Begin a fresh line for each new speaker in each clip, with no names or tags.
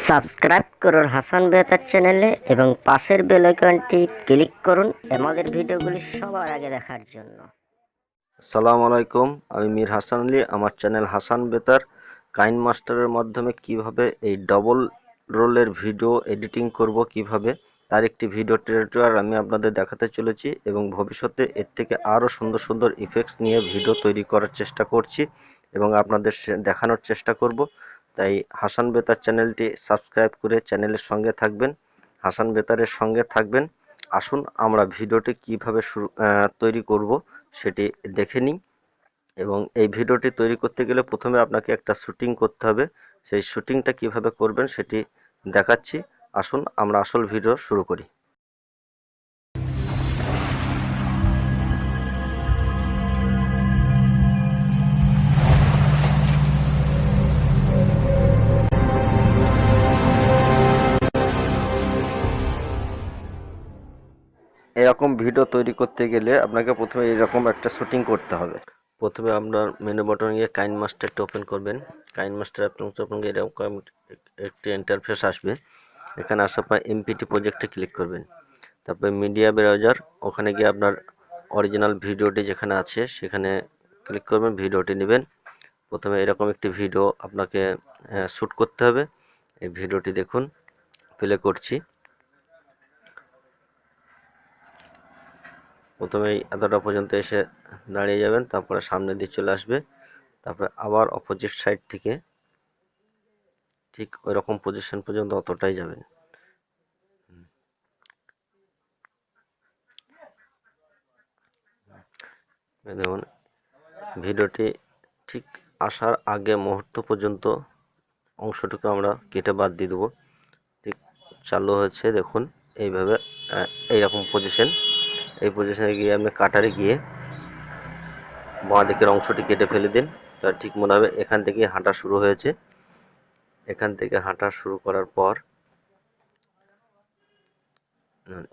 Subscribe করুন হাসান বেতার চ্যানেলে এবং পাশের বেল আইকনটি ক্লিক করুন আমাদের ভিডিওগুলি সবার আগে দেখার জন্য।
আসসালামু আলাইকুম, আমি মীর হাসান আলী। আমার চ্যানেল হাসান বেতার কাইনমাস্টারের মাধ্যমে কিভাবে এই ডবল রোলের ভিডিও এডিটিং করব কিভাবে তার একটি ভিডিও টিউটোরিয়াল আমি আপনাদের দেখাতে চলেছি এবং ভবিষ্যতে এর থেকে আরও সুন্দর সুন্দর ইফেক্টস নিয়ে ভিডিও তৈরি করার চেষ্টা করছি এবং আপনাদের দেখানোর চেষ্টা করব। তাই হাসান বেতার চ্যানেলটি সাবস্ক্রাইব করে চ্যানেলের সঙ্গে থাকবেন, হাসান বেতারের সঙ্গে থাকবেন। আসুন আমরা ভিডিওটি কিভাবে তৈরি করব সেটি দেখে নিই। এবং এই ভিডিওটি তৈরি করতে গেলে প্রথমে আপনাকে একটা শুটিং করতে হবে। সেই শুটিংটা কিভাবে করবেন সেটি দেখাচ্ছি। আসুন আমরা আসল ভিডিও শুরু করি। এরকম ভিডিও তৈরি করতে গেলে আপনাকে প্রথমে এরকম একটা শুটিং করতে হবে। প্রথমে আপনার মেনু বাটনে গিয়ে কাইনমাস্টারটা ওপেন করবেন। কাইনমাস্টার আপনাকে এরকম একটি ইন্টারফেস আসবে। এখানে আসার পর এমপিটি প্রজেক্টে ক্লিক করবেন। তারপরে মিডিয়া ব্রাউজার, ওখানে গিয়ে আপনার অরিজিনাল ভিডিওটি যেখানে আছে সেখানে ক্লিক করবেন, ভিডিওটি নেবেন। প্রথমে এরকম একটি ভিডিও আপনাকে শ্যুট করতে হবে। এই ভিডিওটি দেখুন, প্লে করছি। প্রথমেই এতটা পর্যন্ত এসে দাঁড়িয়ে যাবেন, তারপরে সামনে দিয়ে চলে আসবে। তারপরে আবার অপোজিট সাইড থেকে ঠিক ওই রকম পজিশন পর্যন্ত অতটাই যাবেন। দেখুন ভিডিওটি ঠিক আসার আগে মুহূর্ত পর্যন্ত অংশটুকু আমরা কেটে বাদ দিয়ে দেবো। ঠিক চালু হয়েছে, দেখুন এইভাবে এইরকম পজিশন। এই পজিশনে গিয়ে আপনি কাটারে গিয়ে বাঁ দিকের অংশটি কেটে ফেলে দিন। তার ঠিক মনে হবে এখান থেকে হাঁটা শুরু হয়েছে। এখান থেকে হাঁটা শুরু করার পর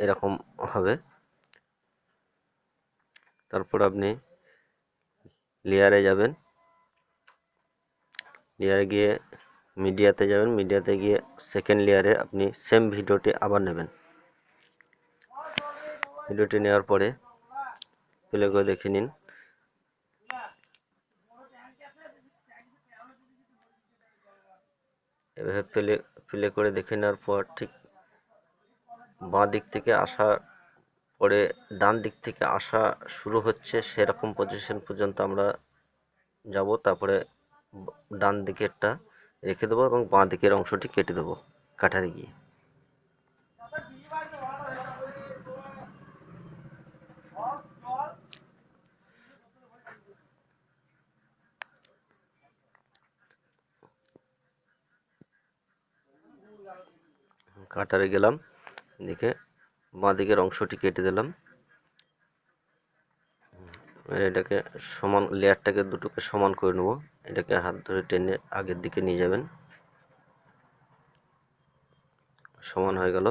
এরকম হবে। তারপর আপনি লেয়ারে যাবেন, লেয়ারে গিয়ে মিডিয়াতে যাবেন, মিডিয়াতে গিয়ে সেকেন্ড লেয়ারে আপনি সেম ভিডিওটি আবার নেবেন। ভিডিওটি নেওয়ার পরে প্লে করে দেখে নিন। এভাবে প্লে করে দেখে নেওয়ার পর ঠিক বাঁ দিক থেকে আসা পরে ডান দিক থেকে আসা শুরু হচ্ছে সেরকম পজিশন পর্যন্ত আমরা যাব। তারপরে ডান দিকেরটা রেখে দেবো এবং বাঁ দিকের অংশটি কেটে দেবো কাটারে গিয়ে। কাটারে গেলাম, দেখে বাঁ দিকের অংশটি কেটে দিলাম। এটাকে সমান, লেয়ারটাকে দুটোকে সমান করে নেব। এটাকে হাত ধরে টেনে আগের দিকে নিয়ে যাবেন, সমান হয়ে গেল।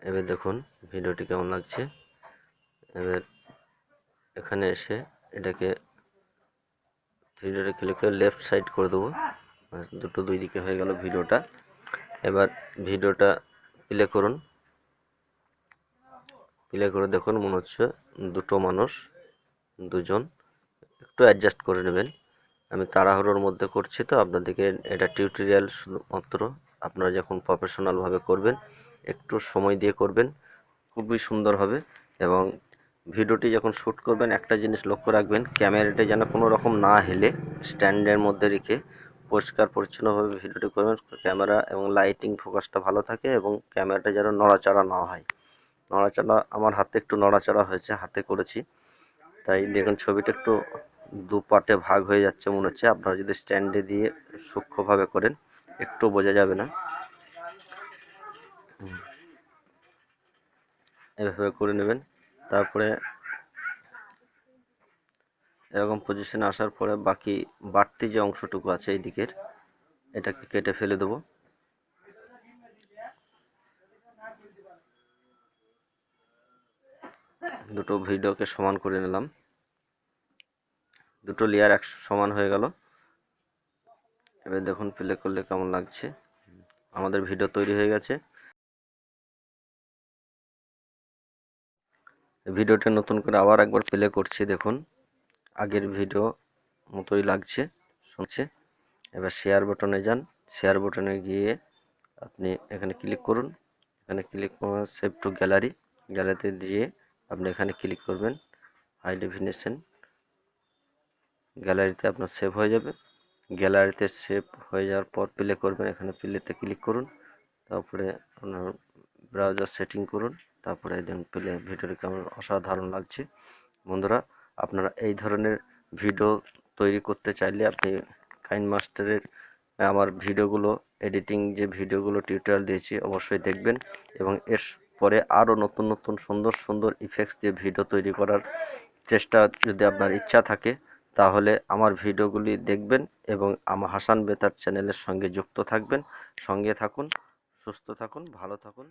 এবার দেখুন ভিডিওটি কেমন লাগছে। এবার এখানে এসে এটাকে ভিডিওটা ক্লিক করে লেফট সাইড করে দেবো। দুটো দুই দিকে হয়ে গেল ভিডিওটা। এবার ভিডিওটা প্লে করুন। প্লে করে দেখুন মনে হচ্ছে দুটো মানুষ, দুজন। একটু অ্যাডজাস্ট করে নেবেন। আমি তাড়াহুড়োর মধ্যে করছি, তো আপনাদেরকে এটা টিউটোরিয়াল শুধুমাত্র। আপনারা যখন প্রফেশনালভাবে করবেন একটু সময় দিয়ে করবেন, খুবই সুন্দর হবে। এবং ভিডিওটি যখন শ্যুট করবেন একটা জিনিস লক্ষ্য রাখবেন, ক্যামেরাটা যেন কোনো রকম না হেলে স্ট্যান্ডের মধ্যে রেখে পরিষ্কার পরিচ্ছন্নভাবে ভিডিওটি করবেন। ক্যামেরা এবং লাইটিং ফোকাসটা ভালো থাকে এবং ক্যামেরাটা যেন নড়াচড়া না হয়। নড়াচড়া, আমার হাতে একটু নড়াচড়া হয়েছে, হাতে করেছি তাই দেখুন ছবিটা একটু দু পার্টে ভাগ হয়ে যাচ্ছে মনে হচ্ছে। আপনারা যদি স্ট্যান্ডে দিয়ে সূক্ষ্মভাবে করেন একটু বোঝা যাবে না। এভাবে করে নেবেন। তারপরে এরকম পজিশনে আসার পরে বাকি বাড়তি যে অংশটুকু আছে এই দিকের, এটাকে কেটে ফেলে দেবো। দুটো ভিডিওকে সমান করে নিলাম, দুটো লেয়ার এক সমান হয়ে গেল। এবার দেখুন প্লে করলে কেমন লাগছে। আমাদের ভিডিও তৈরি হয়ে গেছে। ভিডিওটা নতুন করে আবার একবার প্লে করছি, দেখুন আগের ভিডিও মতোই লাগছে, শুনছে। এবার শেয়ার বাটনে যান, শেয়ার বাটনে গিয়ে আপনি এখানে ক্লিক করুন। এখানে ক্লিক করে সেভ টু গ্যালারি, গ্যালারিতে দিয়ে আপনি এখানে ক্লিক করবেন হাই ডেফিনেশন। গ্যালারিতে আপনার সেভ হয়ে যাবে। গ্যালারিতে সেভ হয়ে যাওয়ার পর প্লে করবেন, এখানে প্লেতে ক্লিক করুন, তারপরে আপনার ব্রাউজার সেটিং করুন, তারপরে দেন প্লে। ভিডিওটি কেমন অসাধারণ লাগছে। বন্ধুরা, আপনারা এই ধরনের ভিডিও তৈরি করতে চাইলে আপনি কাইনমাস্টারের আমার ভিডিওগুলো, এডিটিং যে ভিডিওগুলো টিউটোরিয়াল দিয়েছি অবশ্যই দেখবেন, এবং এর পরে আরও নতুন নতুন সুন্দর সুন্দর ইফেক্টস দিয়ে ভিডিও তৈরি করার চেষ্টা যদি আপনার ইচ্ছা থাকে, তাহলে আমার ভিডিওগুলি দেখবেন এবং আমার হাসান বেতার চ্যানেলের সঙ্গে যুক্ত থাকবেন। সঙ্গে থাকুন, সুস্থ থাকুন, ভালো থাকুন।